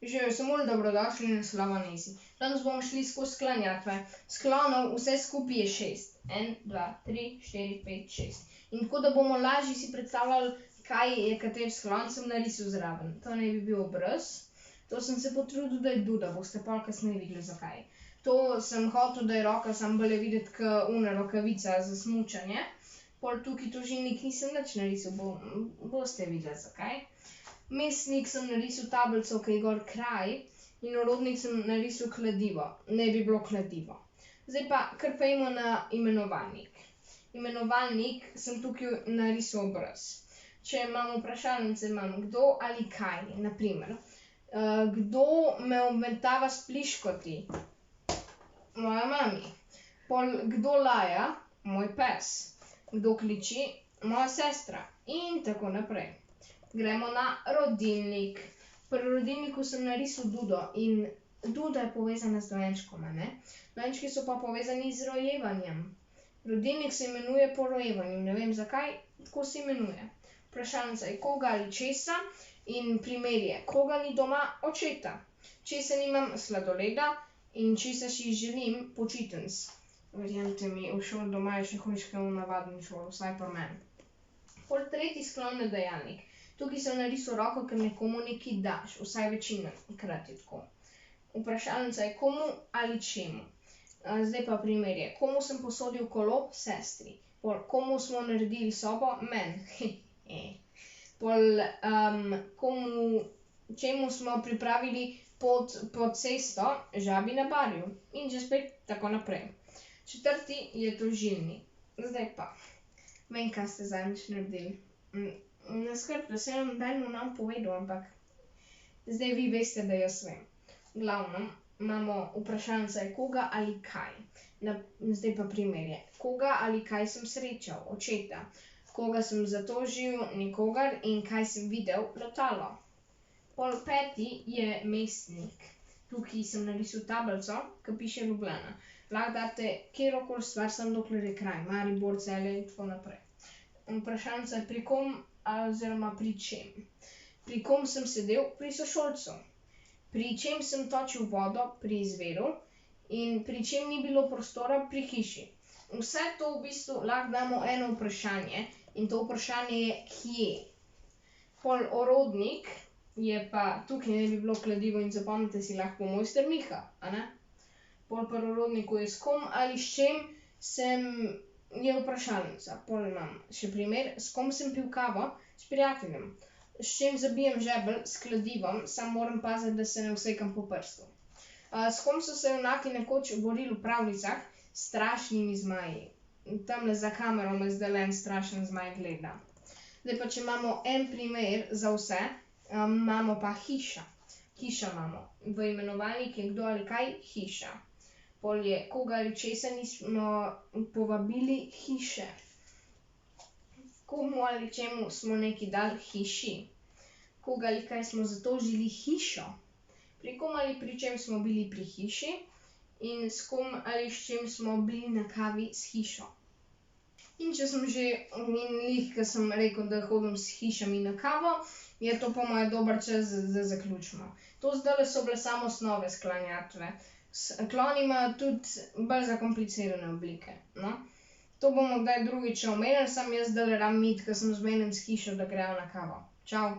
Že samo dobrodošli na Slovanezi. Danes bomo šli skozi sklanjatve. Sklonov vse skupaj je 6. 1, 2, 3, 4, 5, 6. In tako, da bomo lažje si predstavljali, kaj je kateri sklon, sem narisal zraven. To naj bi bil obraz. To sem se potrudil, da je duda, boste pol kasneje videli, zakaj. To sem hotel, da je roka samo bolje videti, kot una rokavica za smučanje. Pol tukaj tožilnik nisem nič narisal, boste videli, zakaj. Mestnik sem narisal tablico, ki je gor kraj, in orodnik sem narisal kladivo. Ne bi bilo kladivo. Zdaj pa kar pojdimo na imenovalnik. Imenovalnik sem tukaj narisal obraz. Če imam vprašalnice, imam kdo ali kaj, na primer. Kdo me obmetava s pliškoti? Moja mami. Pol kdo laja? Moj pes. Kdo kliči? Moja sestra. In tako naprej. Gremo na rodilnik. Pri rodilniku sem narisal dudo in duda je povezana z dojenčkom, a ne? Dojenčki so pa povezani z rojevanjem. Rodilnik se imenuje po rojevanju, ne vem zakaj, tako se imenuje. Vprašalnica je koga ali česa in primer je, koga ni doma? Očeta. Česa nimam? Sladoleda. In česa si želim? Počitnic. Verjemite mi, v šoli doma je še hujše kot v navadni šoli, vsaj pri meni. Pol tretji sklon je dajalnik. Tukaj sem narisal roko, ker nekomu nekaj daš, vsaj večinakrat je tako. Vprašalnica je komu ali čemu. Zdaj pa primer je, komu sem posodil kolo? Sestri. Pol komu smo naredili sobo? Meni. Pol čemu smo pripravili pot po cesto? Žabi na barju. In že spet tako naprej. Četrti je tožilnik. Zdaj pa, vem, kaj ste zadnjič naredili. Ne skrbite, saj noben nam povedal, ampak zdaj vi veste, da jaz vem. V glavnem, imamo vprašalnica je koga ali kaj. Zdaj pa primer je, koga ali kaj sem srečal? Očeta. Koga sem zatožil? Nikogar. In kaj sem videl? Letalo. Pol peti je mestnik. Tukaj sem narisal tablico, ki piše Ljubljana. Lahko date katerokoli stvar, samo dokler je kraj. Maribor, Celje in tako naprej. Vprašalnica je pri kom oziroma pri čem. Pri kom sem sedel? Pri sošolcu. Pri čem sem točil vodo? Pri izviru. In pri čem ni bilo prostora? Pri hiši. Vse to v bistvu lahko damo eno vprašanje in to vprašanje je kje. Pol orodnik je pa, tukaj ne bi bilo kladivo in zapomnite si lahko mojster Miha, a ne? Pol pri orodniku je s kom ali s čem je vprašalnica. Pol imam še primer, s kom sem pil kavo? S prijateljem. S čem zabijem žebelj? S kladivom, samo moram paziti, da se ne usekam po prstu. S kom so se junaki nekoč borili v pravljicah? S strašnimi zmaji. Tamle za kamero me zdajle en strašen zmaj gleda. Zdaj pa, če imamo en primer za vse, imamo pa hiša. Hiša imamo. V imenovalnik je kdo ali kaj? Hiša. Pol je koga ali česa nismo povabili? Hiše. Komu ali čemu smo nekaj dali? Hiši. Koga ali kaj smo zatožili? Hišo. Pri kom ali pri čem smo bili? Pri hiši. In s kom ali s čem smo bili na kavi? S hišo. In če sem že glih, ko sem rekel, da hodim s hišami na kavo, je to po moje dober čas, da zaključimo. To zdajle so bile samo osnove sklanjatve. Kloni imajo tudi bolj zakomplicirane oblike, no. To bomo kdaj drugič omenili, samo jaz zdajle rabim iti, ker sem zmeden s hišo, da grejo na kavo. Čau.